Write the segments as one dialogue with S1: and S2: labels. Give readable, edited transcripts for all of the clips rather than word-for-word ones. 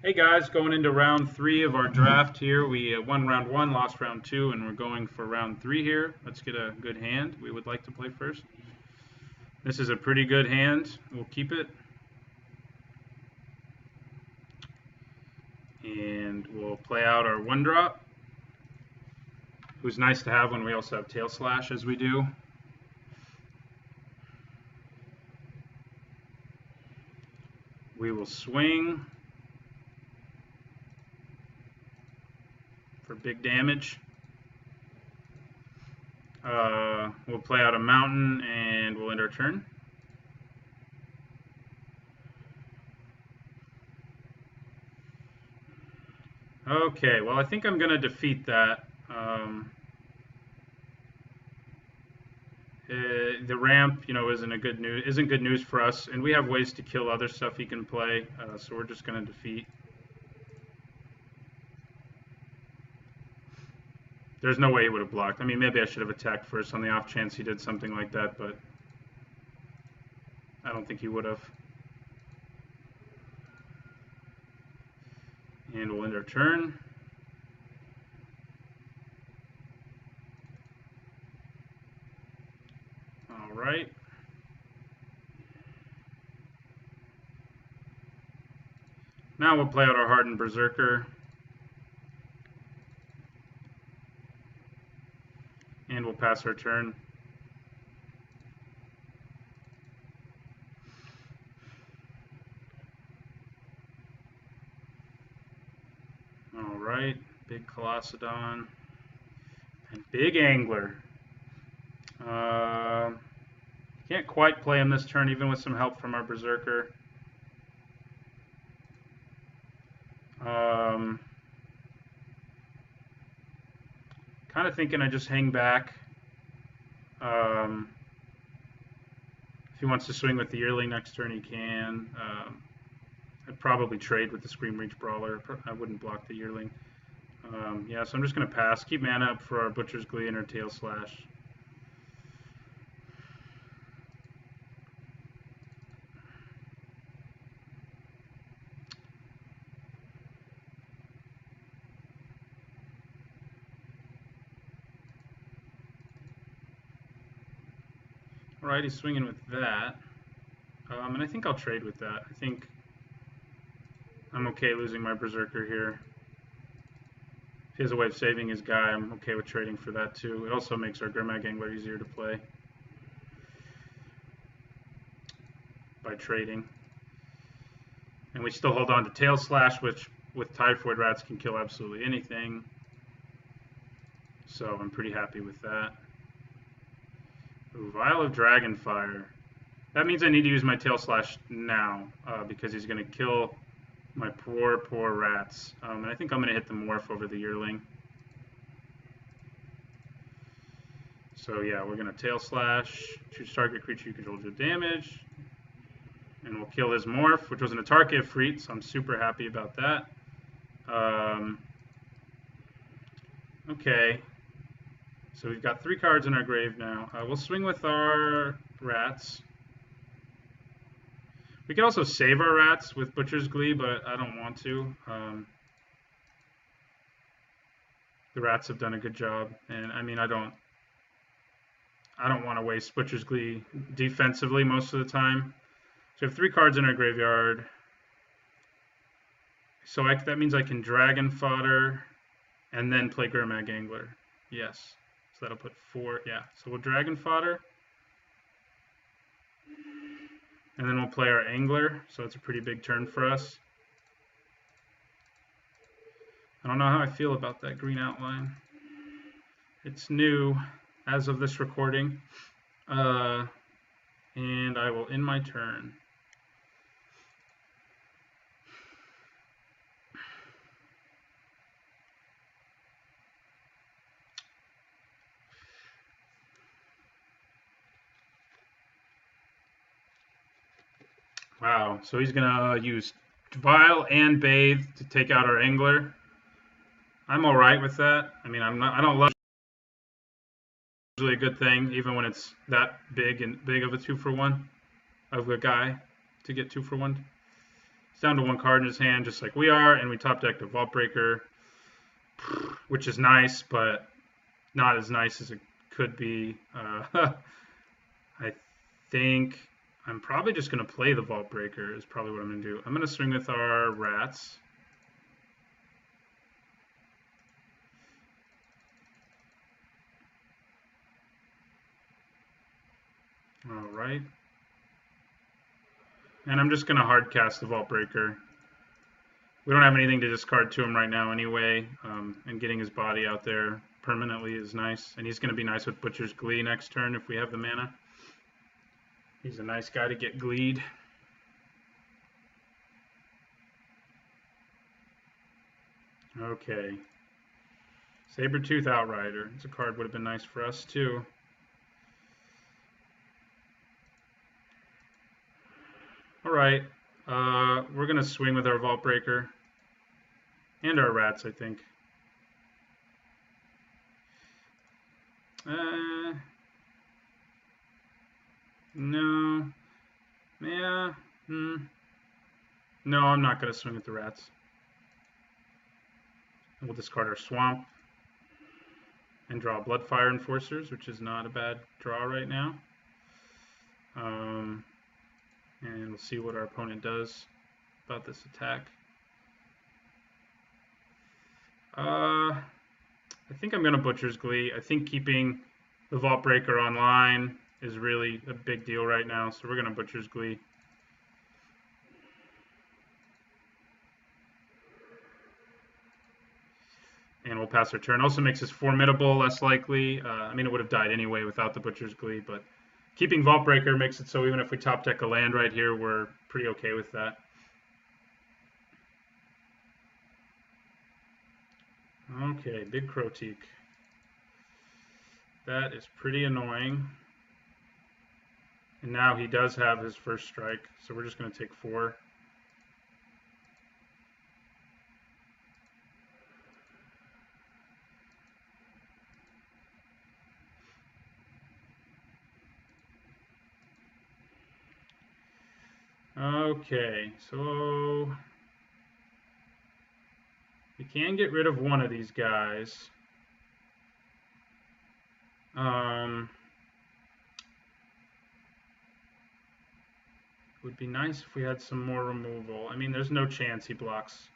S1: Hey guys, going into round 3 of our draft here. We won round 1, lost round 2, and we're going for round 3 here. Let's get a good hand. We would like to play first. This is a pretty good hand. We'll keep it. And we'll play out our 1-drop, who's nice to have when we also have tail slash as we do. We will swing for big damage. We'll play out a mountain and we'll end our turn. Okay, well I think I'm going to defeat that. The ramp, isn't good news for us, and we have ways to kill other stuff he can play, so we're just going to defeat. There's no way he would have blocked. I mean, maybe I should have attacked first on the off chance he did something like that, but I don't think he would have. And we'll end our turn. All right. Now we'll play out our hardened berserker. And we'll pass our turn. All right, big Colossadon and big Angler. Can't quite play him this turn, even with some help from our berserker. Kind of thinking I just hang back. If he wants to swing with the yearling next turn, he can. I'd probably trade with the Scream Reach Brawler. I wouldn't block the yearling. Yeah, so I'm just going to pass. Keep mana up for our Butcher's Glee and our Tail Slash. Alright, he's swinging with that. And I think I'll trade with that. I think I'm okay losing my Berserker here. If he has a way of saving his guy, I'm okay with trading for that too. It also makes our Grimag Angler easier to play by trading. And we still hold on to Tail Slash, which with Typhoid Rats can kill absolutely anything. So I'm pretty happy with that. Ooh, Vial of Dragonfire. That means I need to use my Tail Slash now, because he's going to kill my poor rats. And I think I'm going to hit the Morph over the yearling. So yeah, we're going to Tail Slash, choose target creature you control to do damage, and we'll kill his Morph, which wasn't a Tarkir Freet, so I'm super happy about that. Okay. So we've got 3 cards in our grave now. We'll swing with our rats. We could also save our rats with Butcher's Glee, but I don't want to. The rats have done a good job, and I mean I don't want to waste Butcher's Glee defensively most of the time. So we have 3 cards in our graveyard. So that means I can Dragon Fodder and then play Grimag Angler. Yes. So that'll put 4, yeah. So we'll Dragon Fodder. And then we'll play our Angler, so it's a pretty big turn for us. I don't know how I feel about that green outline. It's new as of this recording. And I will end my turn. Wow, so he's gonna use Vial and Bathe to take out our Angler. I'm all right with that. I mean, I don't love usually a good thing, even when it's that big of a 2-for-1 of a guy to get 2-for-1. He's down to one card in his hand, just like we are, and we top decked a Vault Breaker, which is nice, but not as nice as it could be. I think I'm probably just going to play the Vault Breaker is probably what I'm going to do. I'm going to swing with our rats. All right. And I'm just going to hard cast the Vault Breaker. We don't have anything to discard to him right now anyway, and getting his body out there permanently is nice. And he's going to be nice with Butcher's Glee next turn if we have the mana. He's a nice guy to get gleed. Okay. Sabertooth Outrider. It's a card would have been nice for us too. All right. We're going to swing with our Vault Breaker. And our rats, I think. No. Yeah. No, I'm not going to swing with the rats. We'll discard our Swamp and draw Bloodfire Enforcers, which is not a bad draw right now. And we'll see what our opponent does about this attack. I think I'm going to Butcher's Glee. I think keeping the Vault Breaker online is really a big deal right now, so we're going to Butcher's Glee. And we'll pass our turn. Also makes us formidable, less likely. I mean, it would have died anyway without the Butcher's Glee, but keeping Vault Breaker makes it so even if we top deck a land right here, we're pretty okay with that. Okay, big Croteak. That is pretty annoying. And now he does have his first strike, so we're just going to take 4. Okay, so we can get rid of one of these guys. Would be nice if we had some more removal. I mean, there's no chance he blocks.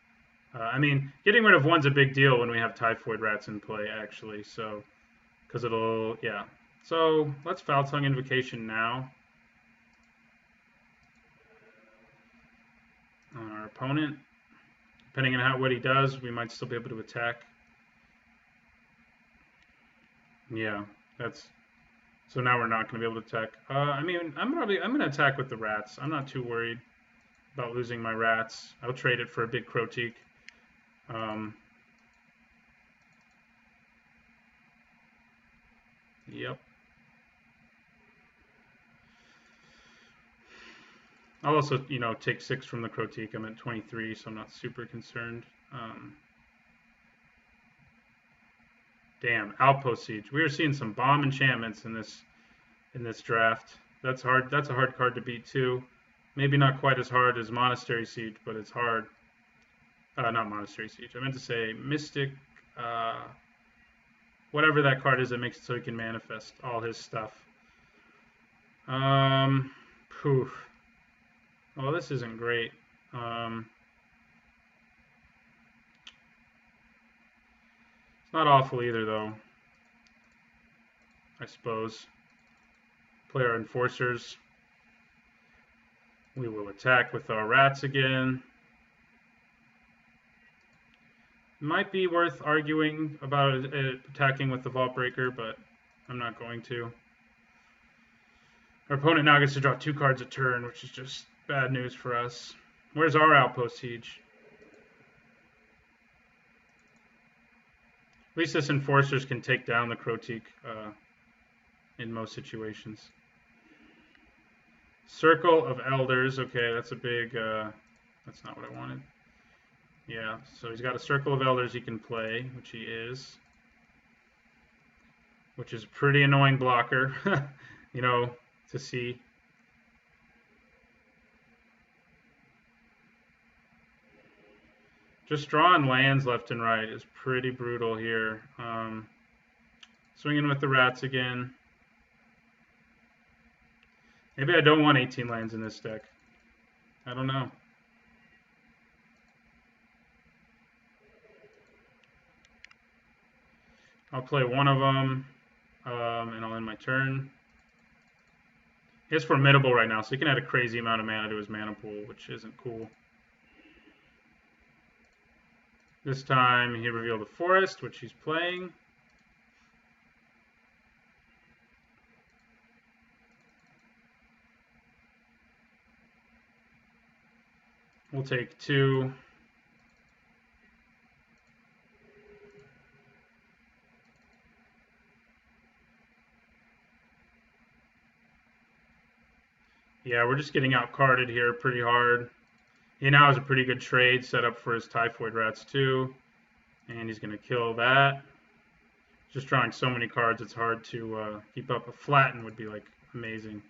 S1: I mean, getting rid of one's a big deal when we have Typhoid Rats in play, actually. So, because it'll, yeah. So let's Foul Tongue Invocation now. On our opponent. Depending on what he does, we might still be able to attack. Yeah, that's. So now we're not going to be able to attack. I mean, I'm going to attack with the rats. I'm not too worried about losing my rats. I'll trade it for a big Croteak. Yep. I'll also, take 6 from the Croteak. I'm at 23, so I'm not super concerned. Damn, Outpost Siege. We are seeing some bomb enchantments in this draft. That's hard. That's a hard card to beat too. Maybe not quite as hard as Monastery Siege, but it's hard. Not Monastery Siege. I meant to say Mystic. Whatever that card is that makes it so he can manifest all his stuff. Poof. Well, this isn't great. It's not awful either, though. I suppose. Play our Enforcers. We will attack with our rats again. Might be worth arguing about attacking with the Vault Breaker, but I'm not going to. Our opponent now gets to draw 2 cards a turn, which is just bad news for us. Where's our Outpost Siege? At least this Enforcers can take down the Croteak in most situations. Circle of Elders. Okay, that's a big... that's not what I wanted. Yeah, so he's got a Circle of Elders he can play, which he is. Which is a pretty annoying blocker, to see. Just drawing lands left and right is pretty brutal here. Swinging with the rats again. Maybe I don't want 18 lands in this deck. I don't know. I'll play one of them, and I'll end my turn. He has Formidable right now, so he can add a crazy amount of mana to his mana pool, which isn't cool. This time he revealed a forest, which he's playing. We'll take 2. Yeah, we're just getting out-carded here pretty hard. He now has a pretty good trade set up for his Typhoid Rats too. And he's going to kill that. Just drawing so many cards, it's hard to keep up. A Flatten would be like amazing.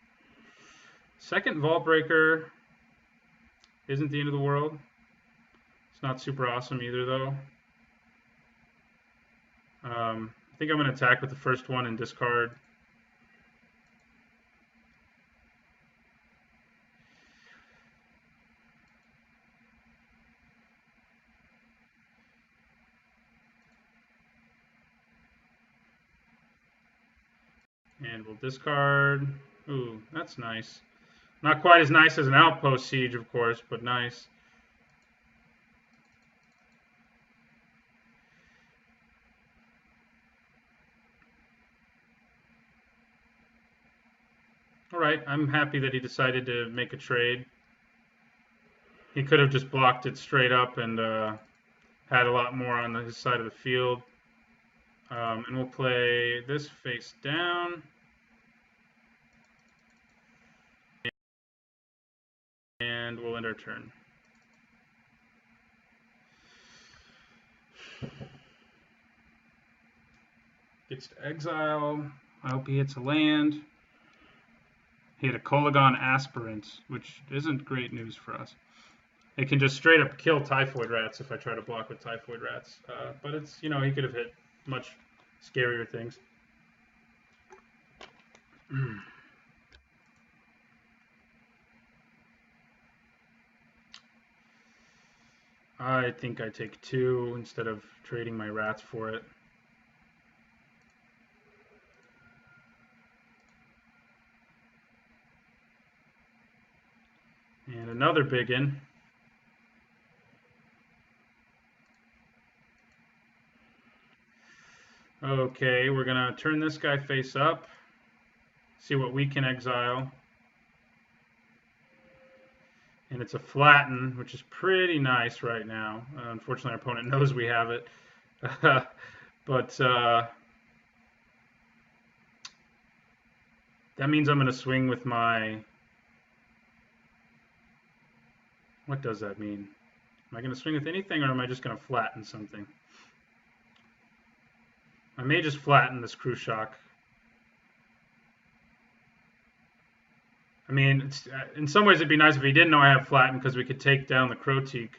S1: Second Vault Breaker isn't the end of the world. It's not super awesome either though. I think I'm going to attack with the first one and discard. And we'll discard. Ooh, that's nice. Not quite as nice as an Outpost Siege, of course, but nice. All right, I'm happy that he decided to make a trade. He could have just blocked it straight up and had a lot more on his side of the field. And we'll play this face down. And we'll end our turn. Gets to exile. I hope he hits a land. He had a Kolagon Aspirant, which isn't great news for us. It can just straight up kill Typhoid Rats if I try to block with Typhoid Rats. But it's, you know, he could have hit much scarier things. I think I take 2 instead of trading my rats for it. And another big in. Okay, we're going to turn this guy face up, see what we can exile. And it's a Flatten, which is pretty nice right now. Unfortunately, our opponent knows we have it. But that means I'm going to swing with my... What does that mean? Am I going to swing with anything, or am I just going to flatten something? I may just flatten this Cruciak. I mean, in some ways it'd be nice if he didn't know I have Flatten, because we could take down the Croteak.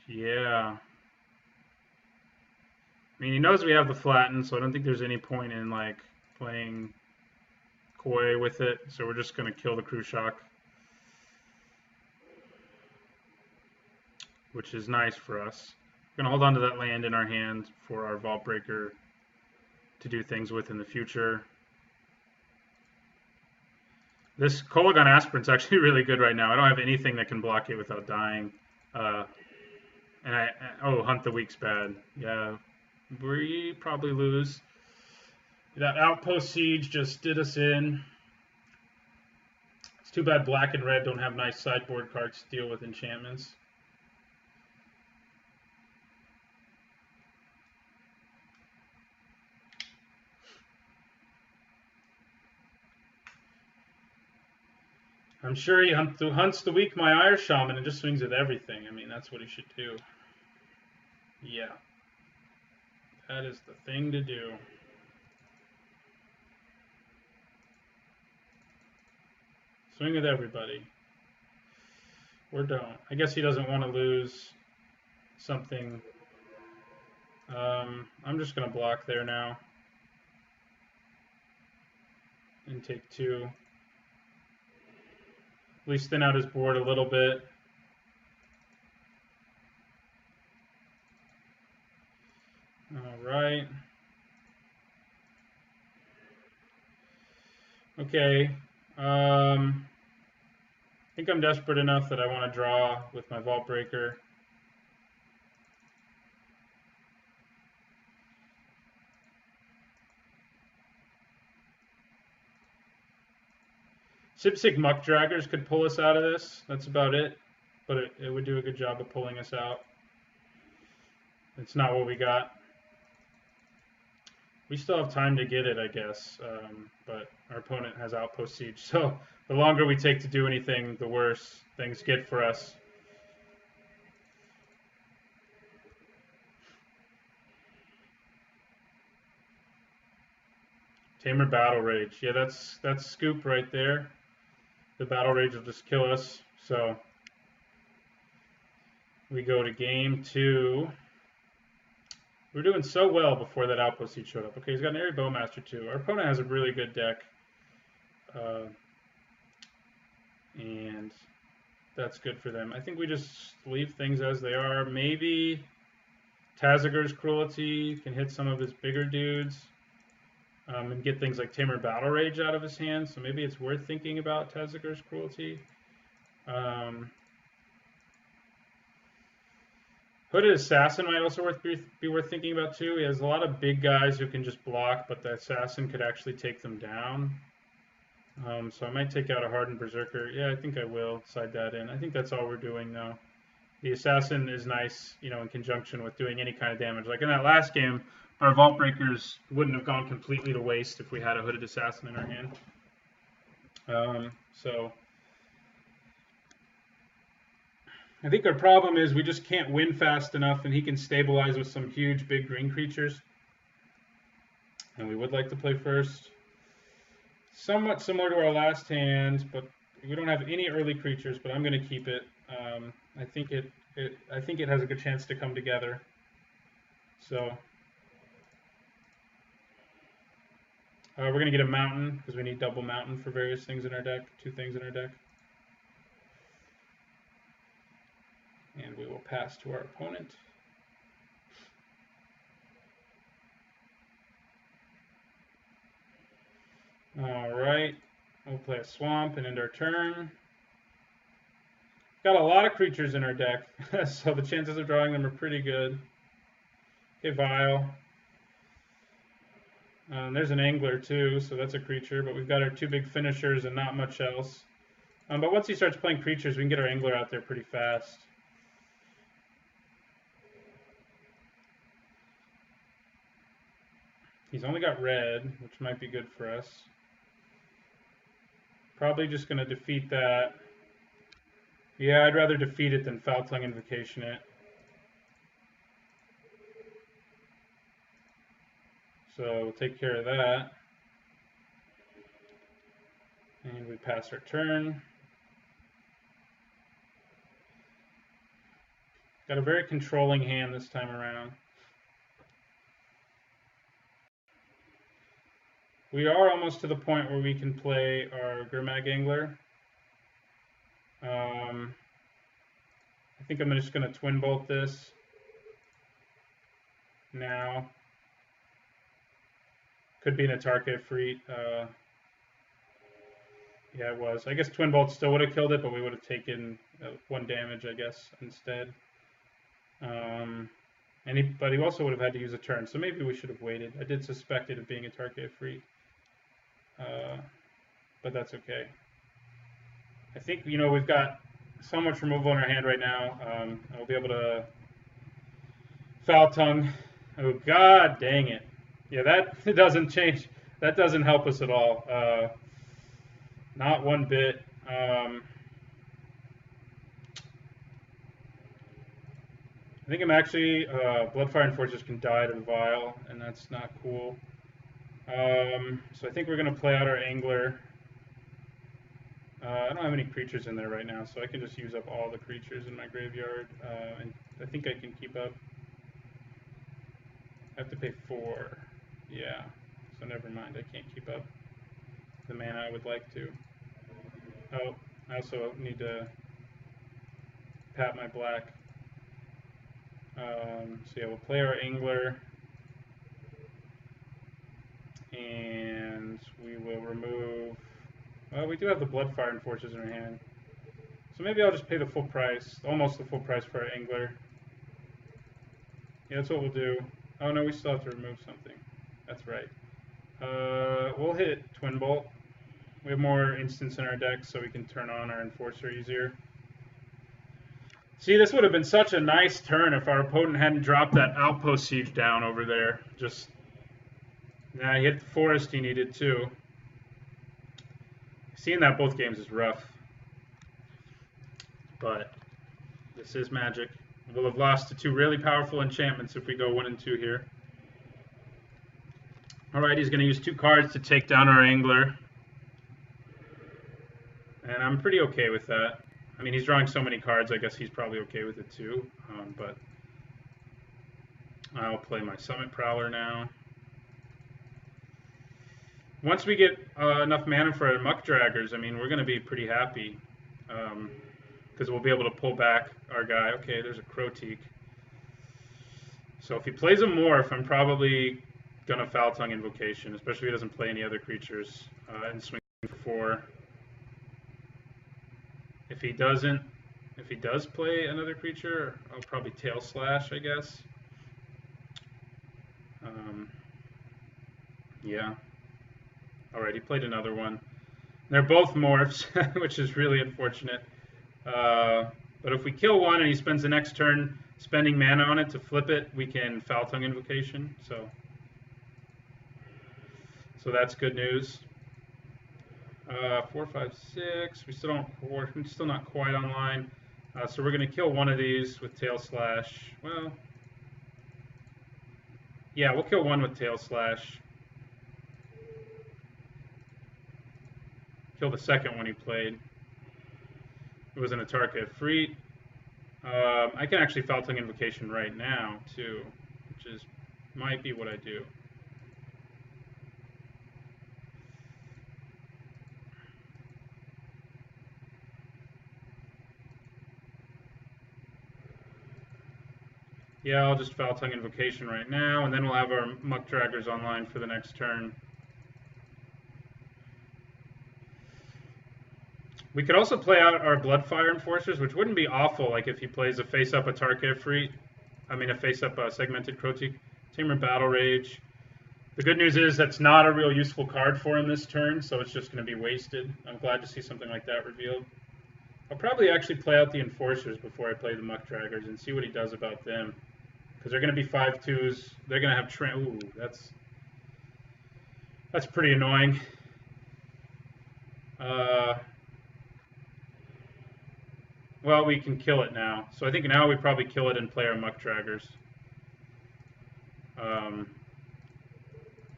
S1: Yeah. I mean, he knows we have the Flatten, so I don't think there's any point in, like, playing coy with it. So we're just going to kill the Cruciak, which is nice for us. We're going to hold on to that land in our hand for our Vault Breaker to do things with in the future. This Kolagon Aspirant's actually really good right now. I don't have anything that can block it without dying. Oh, Hunt the Weak's bad. Yeah, we probably lose. That Outpost Siege just did us in. It's too bad black and red don't have nice sideboard cards to deal with enchantments. I'm sure he hunts the weak my Ire Shaman and just swings at everything. I mean, that's what he should do. Yeah. That is the thing to do. Swing with everybody. Or don't. I guess he doesn't want to lose something. I'm just going to block there now. And take 2. At least thin out his board a little bit. All right. Okay. I think I'm desperate enough that I want to draw with my Vault Breaker. Sipsig Muck Draggers could pull us out of this. That's about it. But it would do a good job of pulling us out. It's not what we got. We still have time to get it, I guess. But our opponent has Outpost Siege. So the longer we take to do anything, the worse things get for us. Tamer Battle Rage. Yeah, that's scoop right there. The Battle Rage will just kill us. So we go to game 2. We were doing so well before that Outpost Siege showed up. Okay, he's got an Airy Bowmaster too. Our opponent has a really good deck. And that's good for them. I think we just leave things as they are. Maybe Tazagur's Cruelty can hit some of his bigger dudes. And get things like Tamer Battle Rage out of his hands. So maybe it's worth thinking about Tazagur's Cruelty. Hooded Assassin might also be worth thinking about too. He has a lot of big guys who can just block, but the Assassin could actually take them down. So I might take out a Hardened Berserker. Yeah, I think I will side that in. I think that's all we're doing now. The Assassin is nice, you know, in conjunction with doing any kind of damage. Like in that last game, our Vault Breakers wouldn't have gone completely to waste if we had a Hooded Assassin in our hand. So I think our problem is we just can't win fast enough, and he can stabilize with some huge big green creatures. And we would like to play first. Somewhat similar to our last hand, but we don't have any early creatures, but I'm going to keep it. I think it has a good chance to come together. So we're going to get a mountain because we need double mountain for various things in our deck, 2 things in our deck. And we will pass to our opponent. All right, we'll play a swamp and end our turn. Got a lot of creatures in our deck, so the chances of drawing them are pretty good. Okay, Vial. There's an Angler too, so that's a creature, but we've got our 2 big finishers and not much else. But once he starts playing creatures, we can get our Angler out there pretty fast. He's only got red, which might be good for us. Probably just going to defeat that. Yeah, I'd rather defeat it than Foul Tongue Invocation it. So we'll take care of that. And we pass our turn. Got a very controlling hand this time around. We are almost to the point where we can play our Gurmag Angler. I think I'm just going to Twin Bolt this now. Could be in a Tarkir Freet. Yeah, it was. I guess Twin Bolt still would have killed it, but we would have taken 1 damage, I guess, instead. But he also would have had to use a turn, so maybe we should have waited. I did suspect it of being a Tarkir Freet. But that's okay. I think, you know, we've got so much removal in our hand right now. I'll be able to Foul Tongue. Oh, god dang it. Yeah, that doesn't change. That doesn't help us at all. Not one bit. I think I'm actually, Bloodfire Enforcers can die to the Vial, and that's not cool. So I think we're going to play out our Angler. I don't have any creatures in there right now, so I can just use up all the creatures in my graveyard, and I think I can keep up. I have to pay 4. Yeah, so never mind, I can't keep up the mana I would like to. Oh, I also need to tap my black. So yeah, we'll play our Angler, and we will remove. Well, we do have the Bloodfire Enforcers in our hand, so maybe I'll just pay the full price, almost the full price for our Angler. Yeah, that's what we'll do. Oh no, we still have to remove something. That's right. We'll hit Twin Bolt. We have more instants in our deck, so we can turn on our Enforcer easier. See, this would have been such a nice turn if our opponent hadn't dropped that Outpost Siege down over there. Just, nah, he hit the forest he needed too. Seeing that both games is rough. But this is Magic. We'll have lost to 2 really powerful enchantments if we go 1 and 2 here. Alright, he's going to use 2 cards to take down our Angler. And I'm pretty okay with that. I mean, he's drawing so many cards, I guess he's probably okay with it too. But I'll play my Summit Prowler now. Once we get enough mana for our Muck Draggers, I mean, we're going to be pretty happy. Because we'll be able to pull back our guy. Okay, there's a Croteak. So if he plays a Morph, I'm probably going to Foul Tongue Invocation, especially if he doesn't play any other creatures, and swing for 4. If he does play another creature, I'll probably Tail Slash, I guess. Yeah. Alright, he played another one. They're both Morphs, which is really unfortunate. But if we kill one and he spends the next turn spending mana on it to flip it, we can Foul Tongue Invocation. So that's good news. 4, 5, 6. We're still not quite online. So we're going to kill one of these with Tail Slash. Well, yeah, we'll kill one with Tail Slash. Kill the second one he played. It was in a Tarkir Freet. I can actually Foul Tongue Invocation right now too, which might be what I do. Yeah, I'll just Foul Tongue Invocation right now, and then we'll have our Muck Draggers online for the next turn. We could also play out our Bloodfire Enforcers, which wouldn't be awful, like if he plays a face-up a Tarkir Freet. I mean, a face-up Segmented Croteak. Tamer Battle Rage. The good news is that's not a real useful card for him this turn, so it's just going to be wasted. I'm glad to see something like that revealed. I'll probably actually play out the Enforcers before I play the Muck Draggers and see what he does about them. Because they're going to be 5/2s. They're going to have ooh, that's pretty annoying. Well, we can kill it now. So I think now we probably kill it and play our Muck Draggers.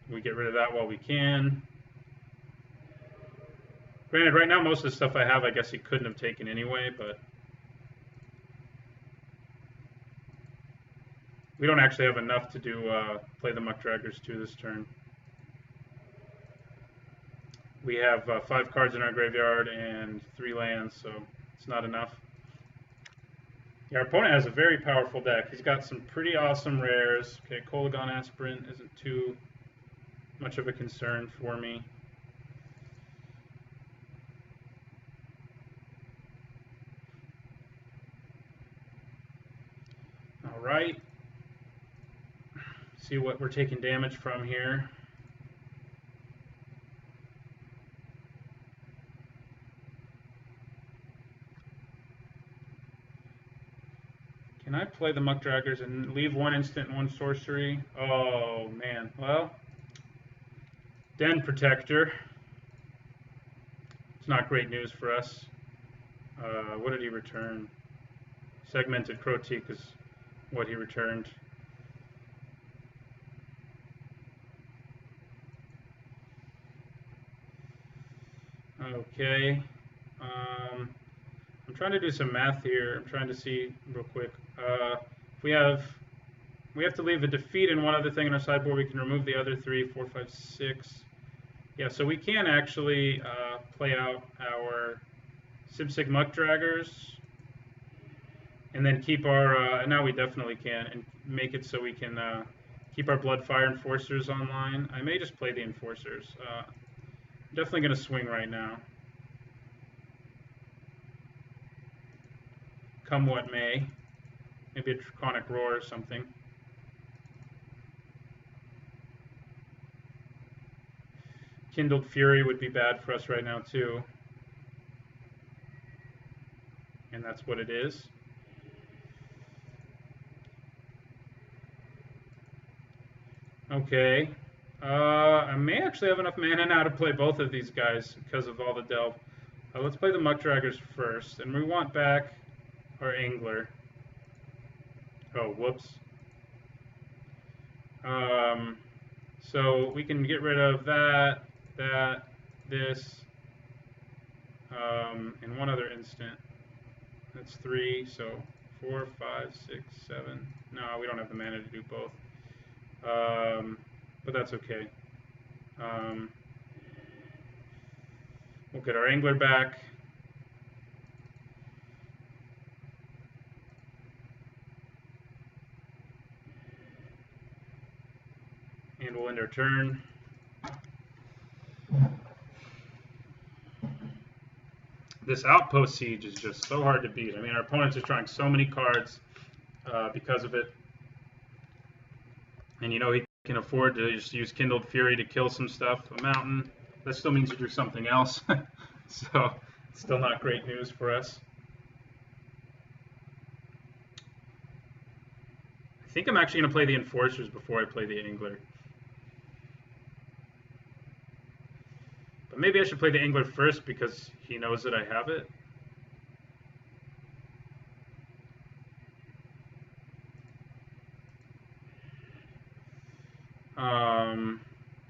S1: We get rid of that while we can. Granted, right now most of the stuff I have, I guess he couldn't have taken anyway, but we don't actually have enough to do play the Muck Draggers 2 this turn. We have 5 cards in our graveyard and 3 lands, so it's not enough. Yeah, our opponent has a very powerful deck. He's got some pretty awesome rares. Okay, Kolagon Aspirant isn't too much of a concern for me. All right. See what we're taking damage from here. Can I play the Muck Draggers and leave 1 instant and 1 sorcery? Oh, man. Well, Den Protector. It's not great news for us. What did he return? Segmented Croteak is what he returned. Okay. I'm trying to do some math here. I'm trying to see real quick. If we have to leave a defeat in one other thing on our sideboard, we can remove the other 3, 4, 5, 6. Yeah, so we can actually play out our Sib Muck Draggers, and then keep our, now we definitely can, and make it so we can keep our Bloodfire Enforcers online. I may just play the Enforcers. I'm definitely going to swing right now. Come what may. Maybe a Draconic Roar or something. Kindled Fury would be bad for us right now too. And that's what it is. Okay. I may actually have enough mana now to play both of these guys because of all the delve. Let's play the Muck Draggers first, and we want back our Angler. Oh, whoops. So we can get rid of that, this, in one other instant. That's 3, so 4, 5, 6, 7. No, we don't have the mana to do both. But that's okay. We'll get our Angler back. And we'll end our turn. This Outpost Siege is just so hard to beat. I mean, our opponents are drawing so many cards because of it. And you know, he can afford to just use Kindled Fury to kill some stuff. A mountain. That still means you do something else. So, it's still not great news for us. I think I'm actually going to play the Enforcers before I play the Angler. But maybe I should play the Angler first because he knows that I have it.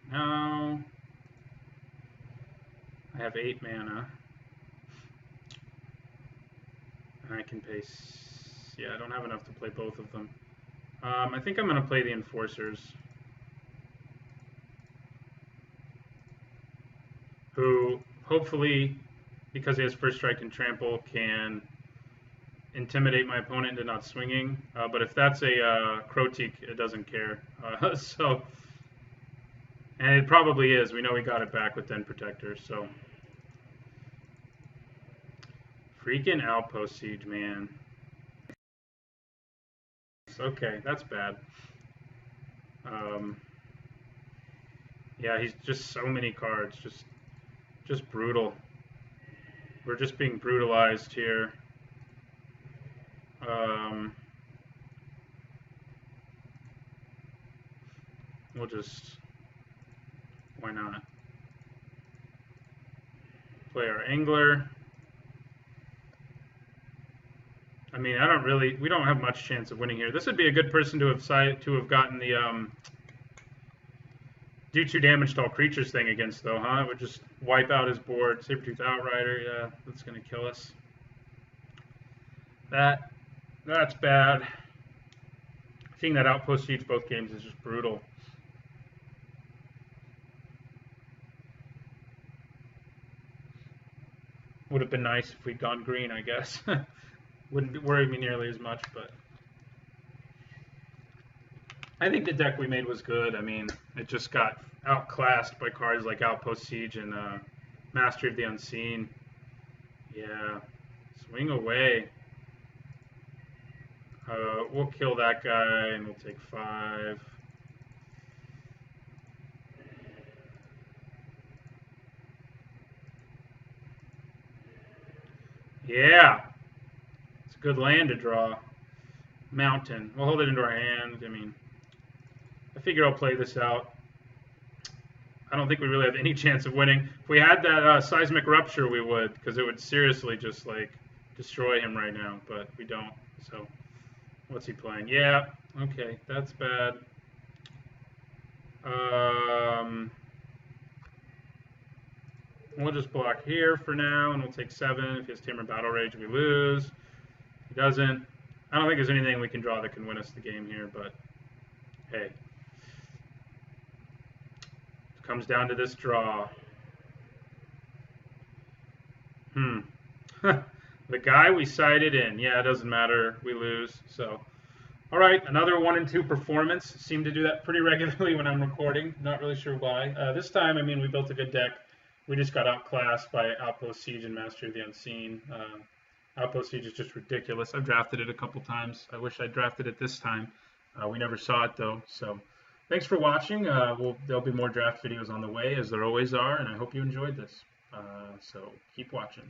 S1: Now I have 8 mana. And I can pay... Yeah, I don't have enough to play both of them. I think I'm going to play the Enforcers. Who, hopefully, because he has First Strike and Trample, can intimidate my opponent into not swinging. But if that's a Croteak, it doesn't care. So, and it probably is. We know we got it back with Den Protector, so. Freaking Outpost Siege, man. Okay, that's bad. Yeah, he's just so many cards, just brutal. We're just being brutalized here. We'll just, why not? Play our Angler. I mean, we don't have much chance of winning here. This would be a good person to have gotten the do 2 damage to all creatures thing against, though, huh? It would just wipe out his board. Sabertooth Outrider, yeah, that's gonna kill us. That's bad. Seeing that Outpost Siege both games is just brutal. Would have been nice if we'd gone green, I guess. Wouldn't worry me nearly as much, but I think the deck we made was good. I mean, it just got outclassed by cards like Outpost Siege and Mastery of the Unseen. Yeah, swing away. We'll kill that guy and we'll take 5. Yeah. It's a good land to draw. Mountain. We'll hold it into our hand. I mean, I figure I'll play this out. I don't think we really have any chance of winning. If we had that Seismic Rupture, we would, because it would seriously just, like, destroy him right now, but we don't. So, what's he playing? Yeah, okay, that's bad. We'll just block here for now, and we'll take 7. If he has Tamer Battle Rage, we lose. If he doesn't, I don't think there's anything we can draw that can win us the game here, but hey. It comes down to this draw. The guy we sided in. Yeah, it doesn't matter. We lose. So, all right, another 1 and 2 performance. Seem to do that pretty regularly when I'm recording. Not really sure why. This time, I mean, we built a good deck. We just got outclassed by Outpost Siege and Mastery of the Unseen. Outpost Siege is just ridiculous. I've drafted it a couple times. I wish I'd drafted it this time. We never saw it, though. So thanks for watching. There'll be more draft videos on the way, as there always are, and I hope you enjoyed this. So keep watching.